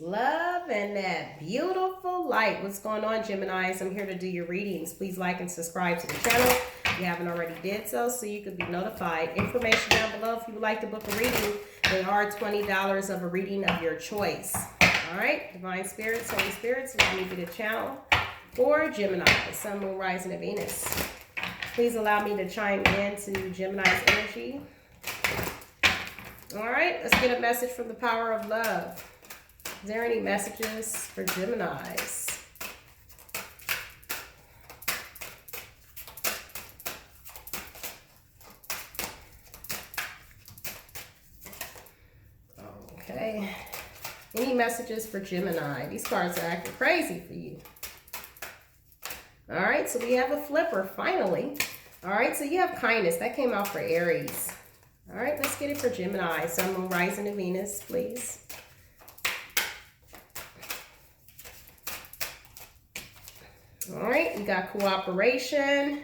love, and that beautiful light. What's going on, Geminis? I'm here to do your readings. Please like and subscribe to the channel if you haven't already did so you could be notified. Information down below if you would like to book a reading. They are $20 of a reading of your choice. All right, Divine Spirits, Holy Spirits, allow me to be the channel for Gemini, Sun, Moon, Rising, and Venus. Please allow me to chime in to Gemini's energy. All right, let's get a message from the power of love. Is there any messages for Geminis? Okay. Any messages for Gemini? These cards are acting crazy for you. All right, so we have a flipper, finally. All right, so you have kindness. That came out for Aries. All right, let's get it for Gemini. Sun, Moon, Rising, and Venus, please. All right, you got cooperation.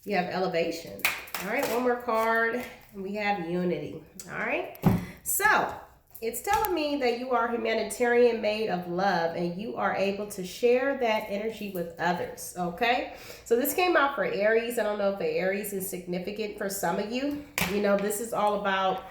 You have elevation. All right, one more card, and we have unity. All right, so it's telling me that you are humanitarian, made of love, and you are able to share that energy with others, okay? So this came out for Aries. I don't know if Aries is significant for some of you. You know, this is all about,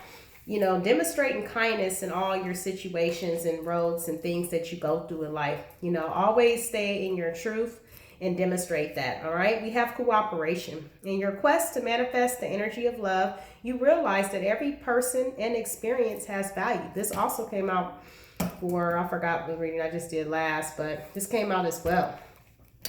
you know, demonstrating kindness in all your situations and roads and things that you go through in life. You know, always stay in your truth and demonstrate that, all right? We have cooperation. In your quest to manifest the energy of love, you realize that every person and experience has value. This also came out for, I forgot the reading I just did last, but this came out as well.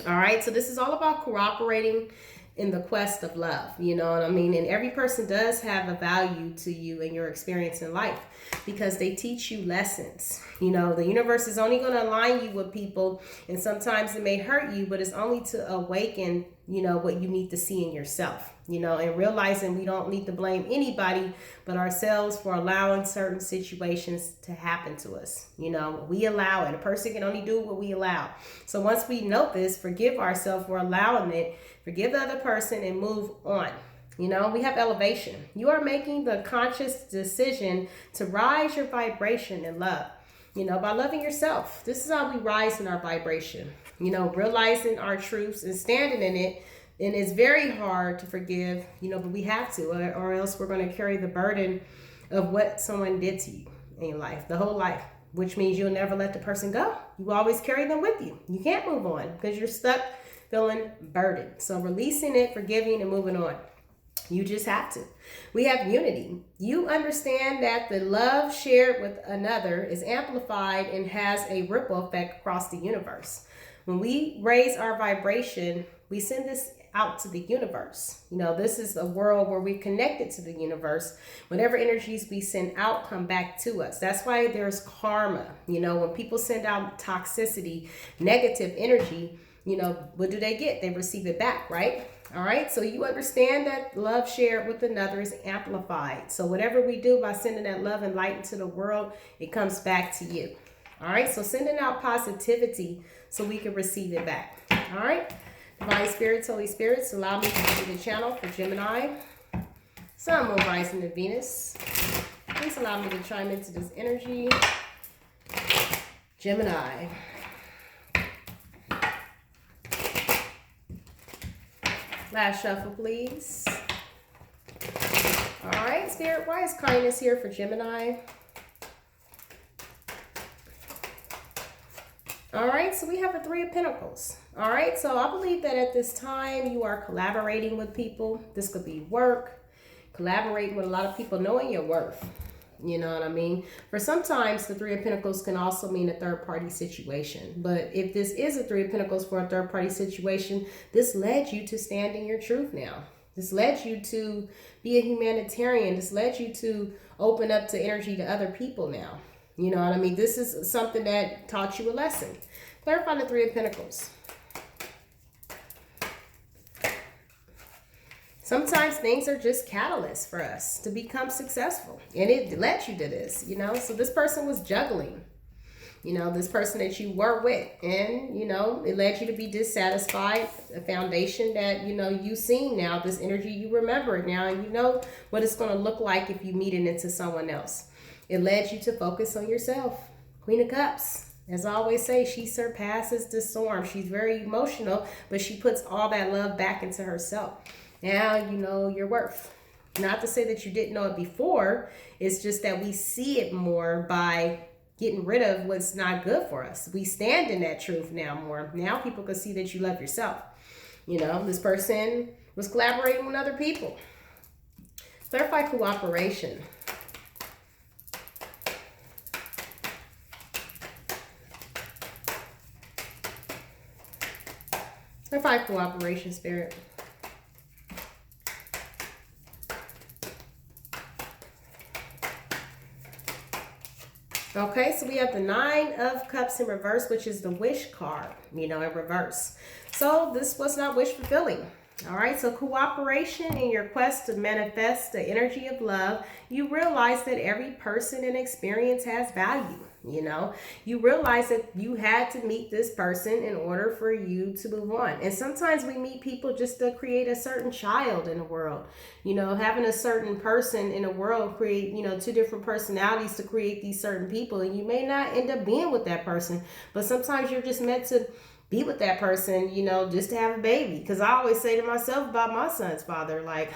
All right, so this is all about cooperating in the quest of love, you know what I mean? And every person does have a value to you and your experience in life because they teach you lessons. You know, the universe is only going to align you with people, and sometimes it may hurt you, but it's only to awaken, you know, what you need to see in yourself, you know, and realizing we don't need to blame anybody but ourselves for allowing certain situations to happen to us. You know, we allow it. A person can only do what we allow. So once we know this, forgive ourselves for allowing it, forgive the other person, and move on. You know, we have elevation. You are making the conscious decision to rise your vibration in love, you know, by loving yourself. This is how we rise in our vibration, you know, realizing our truths and standing in it. And it's very hard to forgive, you know, but we have to, or else we're going to carry the burden of what someone did to you in your life, the whole life, which means you'll never let the person go. You always carry them with you. You can't move on because you're stuck feeling burdened. So releasing it, forgiving, and moving on. You just have to. We have unity. You understand that the love shared with another is amplified and has a ripple effect across the universe. When we raise our vibration, we send this out to the universe. You know, this is a world where we're connected to the universe. Whatever energies we send out come back to us. That's why there's karma. You know, when people send out toxicity, negative energy, you know, what do they get? They receive it back, right? All right, so you understand that love shared with another is amplified. So whatever we do by sending that love and light into the world, it comes back to you. All right, so sending out positivity so we can receive it back. All right, Divine Spirits, Holy Spirits, allow me to be the channel for Gemini, Sun, Moon, Rising, and Venus. Please allow me to chime into this energy. Gemini. Last shuffle, please. All right, Spirit, why is kindness here for Gemini? All right, so we have the Three of Pentacles. All right, so I believe that at this time you are collaborating with people. This could be work, collaborating with a lot of people, knowing your worth. You know what I mean? For sometimes the Three of Pentacles can also mean a third-party situation. But if this is a Three of Pentacles for a third-party situation, this led you to stand in your truth now. This led you to be a humanitarian. This led you to open up to energy to other people now. You know what I mean? This is something that taught you a lesson. Clarify the Three of Pentacles. Sometimes things are just catalysts for us to become successful. And it led you to this, you know. So this person was juggling, you know, this person that you were with. And, you know, it led you to be dissatisfied. A foundation that, you know, you've seen now, this energy, you remember it now. And you know what it's going to look like if you meet it into someone else. It led you to focus on yourself. Queen of Cups. As I always say, she surpasses the storm. She's very emotional, but she puts all that love back into herself. Now you know your worth. Not to say that you didn't know it before. It's just that we see it more by getting rid of what's not good for us. We stand in that truth now more. Now people can see that you love yourself. You know, this person was collaborating with other people. Clarify cooperation. Clarify cooperation, Spirit. Okay, so we have the 9 of Cups in reverse, which is the wish card, you know, in reverse. So this was not wish fulfilling. All right, so cooperation in your quest to manifest the energy of love, you realize that every person and experience has value. You know, you realize that you had to meet this person in order for you to move on. And sometimes we meet people just to create a certain child in the world. You know, having a certain person in the world create, you know, 2 different personalities to create these certain people. And you may not end up being with that person, but sometimes you're just meant to be with that person, you know, just to have a baby. Because I always say to myself about my son's father, like,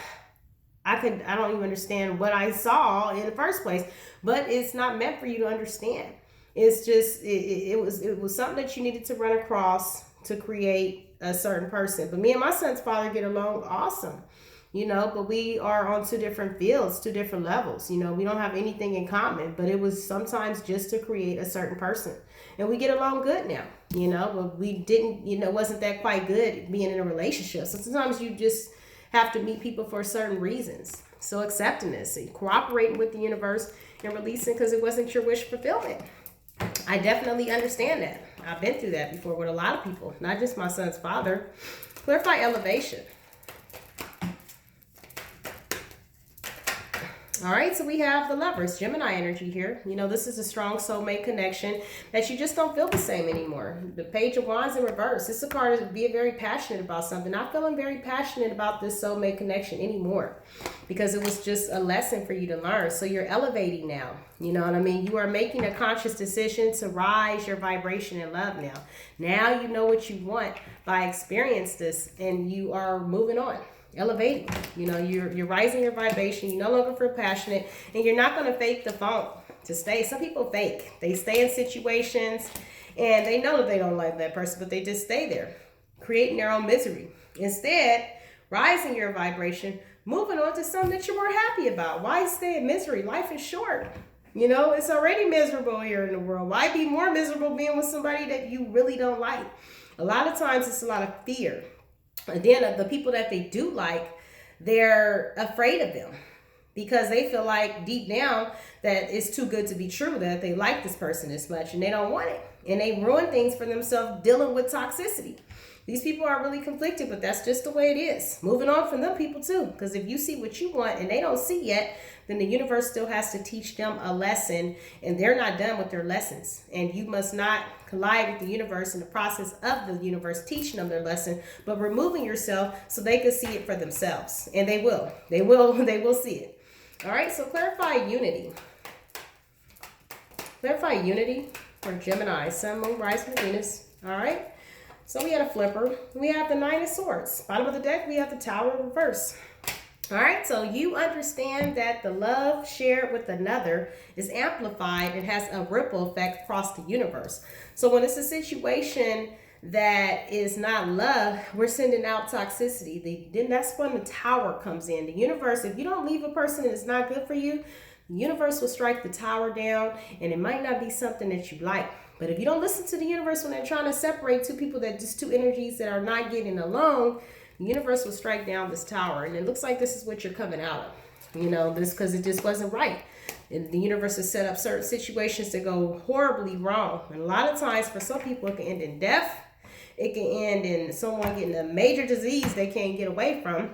I don't even understand what I saw in the first place, but it's not meant for you to understand. It's just, it was something that you needed to run across to create a certain person. But me and my son's father get along awesome, you know, but we are on 2 different fields, 2 different levels. You know, we don't have anything in common, but it was sometimes just to create a certain person. And we get along good now, you know, but we didn't, you know, wasn't that quite good being in a relationship. So sometimes you just have to meet people for certain reasons. So accepting this, cooperating with the universe and releasing because it wasn't your wish fulfillment. I definitely understand that. I've been through that before with a lot of people, not just my son's father. Clarify elevation. All right, so we have the Lovers, Gemini energy here. You know, this is a strong soulmate connection that you just don't feel the same anymore. The Page of Wands in reverse. This is a card to be very passionate about something. Not feeling very passionate about this soulmate connection anymore because it was just a lesson for you to learn. So you're elevating now. You know what I mean? You are making a conscious decision to rise your vibration in love now. Now you know what you want by experience this and you are moving on. Elevating, you know, you're rising your vibration. You no longer feel passionate, and you're not going to fake the funk to stay. Some people fake. They stay in situations, and they know that they don't like that person, but they just stay there, creating their own misery. Instead, rising your vibration, moving on to something that you're more happy about. Why stay in misery? Life is short. You know, it's already miserable here in the world. Why be more miserable being with somebody that you really don't like? A lot of times, it's a lot of fear. And then the people that they do like, they're afraid of them because they feel like deep down that it's too good to be true, that they like this person this much and they don't want it. And they ruin things for themselves dealing with toxicity. These people are really conflicted, but that's just the way it is. Moving on from them people too, because if you see what you want and they don't see yet, then the universe still has to teach them a lesson and they're not done with their lessons. And you must not collide with the universe in the process of the universe teaching them their lesson, but removing yourself so they can see it for themselves. And they will. They will see it. All right, so clarify unity. Clarify unity for Gemini, Sun, Moon, Rising, Venus. All right. So we had a flipper. We have the 9 of Swords. Bottom of the deck, we have the Tower in reverse. All right, so you understand that the love shared with another is amplified and has a ripple effect across the universe. So when it's a situation that is not love, we're sending out toxicity. Then that's when the Tower comes in. The universe, if you don't leave a person and it's not good for you, the universe will strike the Tower down, and it might not be something that you like. But if you don't listen to the universe when they're trying to separate 2 people, that just 2 energies that are not getting along, the universe will strike down this Tower. And it looks like this is what you're coming out of. You know, this because it just wasn't right. And the universe has set up certain situations to go horribly wrong. And a lot of times for some people, it can end in death. It can end in someone getting a major disease they can't get away from.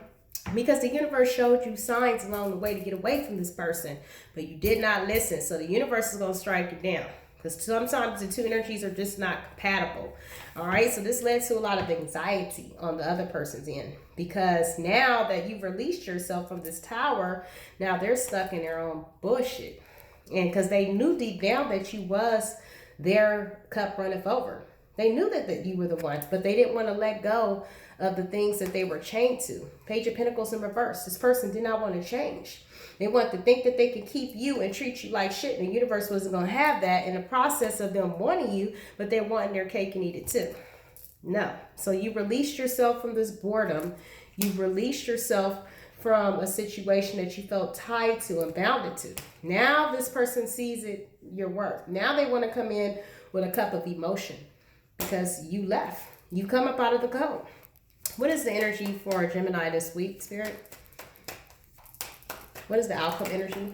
Because the universe showed you signs along the way to get away from this person. But you did not listen. So the universe is going to strike you down. Because sometimes the 2 energies are just not compatible. All right, so this led to a lot of anxiety on the other person's end. Because now that you've released yourself from this Tower, now they're stuck in their own bullshit. And because they knew deep down that you was their cup runneth over. They knew that you were the one, but they didn't want to let go of the things that they were chained to. Page of Pentacles in reverse. This person did not want to change. They want to think that they could keep you and treat you like shit. And the universe wasn't going to have that in the process of them wanting you, but they're wanting their cake and eat it too. No. So you released yourself from this boredom. You released yourself from a situation that you felt tied to and bounded to. Now this person sees it, your worth. Now they want to come in with a cup of emotion because you left. You come up out of the code. What is the energy for Gemini this week, Spirit? What is the outcome energy?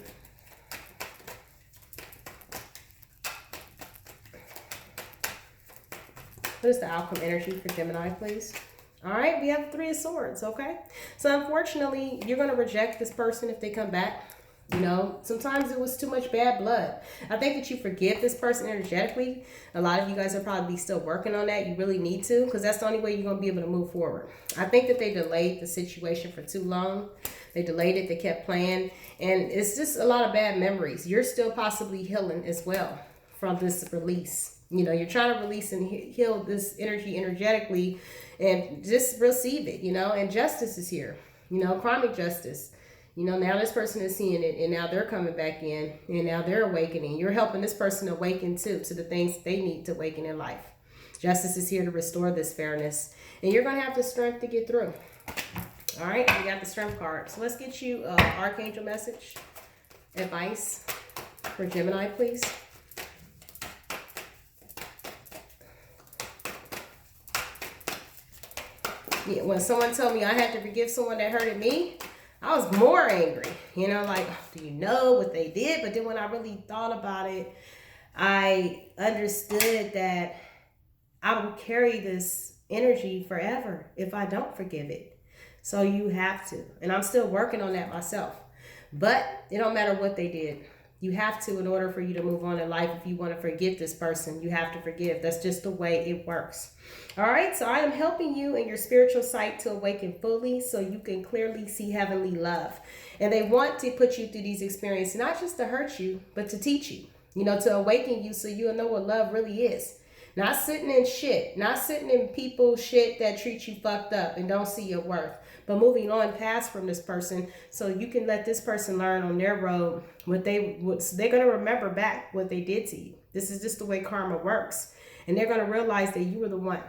What is the outcome energy for Gemini, please? All right, we have 3 of Swords, okay? So unfortunately, you're going to reject this person if they come back. You know, sometimes it was too much bad blood. I think that you forgive this person energetically. A lot of you guys are probably still working on that. You really need to, because that's the only way you're going to be able to move forward. I think that they delayed the situation for too long. They delayed it. They kept playing. And it's just a lot of bad memories. You're still possibly healing as well from this release. You know, you're trying to release and heal this energy energetically and just receive it, you know, and justice is here, you know, karmic justice. You know, now this person is seeing it and now they're coming back in and now they're awakening. You're helping this person awaken too to the things they need to awaken in life. Justice is here to restore this fairness and you're going to have the strength to get through. All right, we got the strength card. So let's get you Archangel message, advice for Gemini, please. Yeah, when someone told me I had to forgive someone that hurted me, I was more angry, you know, like, do you know what they did? But then when I really thought about it, I understood that I will carry this energy forever if I don't forgive it. So you have to. And I'm still working on that myself. But it don't matter what they did. You have to, in order for you to move on in life. If you want to forgive this person, you have to forgive. That's just the way it works. All right, so I am helping you in your spiritual sight to awaken fully so you can clearly see heavenly love. And they want to put you through these experiences, not just to hurt you, but to teach you, you know, to awaken you so you'll know what love really is. Not sitting in shit, not sitting in people's shit that treat you fucked up and don't see your worth, but moving on past from this person so you can let this person learn on their road what they're going to remember back what they did to you. This is just the way karma works. And they're going to realize that you were the one.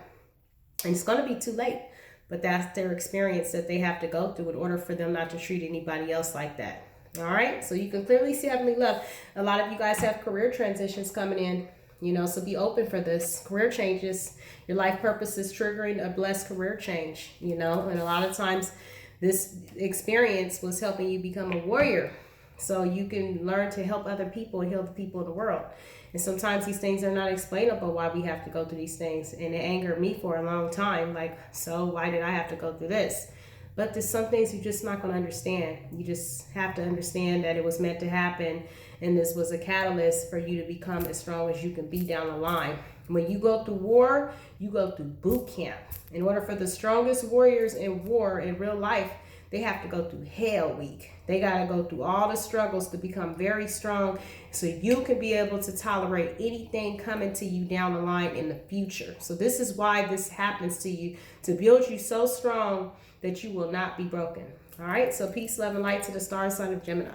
And it's going to be too late, but that's their experience that they have to go through in order for them not to treat anybody else like that. All right, so you can clearly see heavenly love. A lot of you guys have career transitions coming in, you know, so be open for this. Career changes, your life purpose is triggering a blessed career change, you know, and a lot of times this experience was helping you become a warrior so you can learn to help other people and heal the people in the world. And sometimes these things are not explainable why we have to go through these things. And it angered me for a long time. Like, so why did I have to go through this? But there's some things you're just not going to understand. You just have to understand that it was meant to happen. And this was a catalyst for you to become as strong as you can be down the line. When you go through war, you go through boot camp. In order for the strongest warriors in war in real life, they have to go through hell week. They got to go through all the struggles to become very strong so you can be able to tolerate anything coming to you down the line in the future. So this is why this happens to you, to build you so strong that you will not be broken. All right, so peace, love, and light to the star sign of Gemini.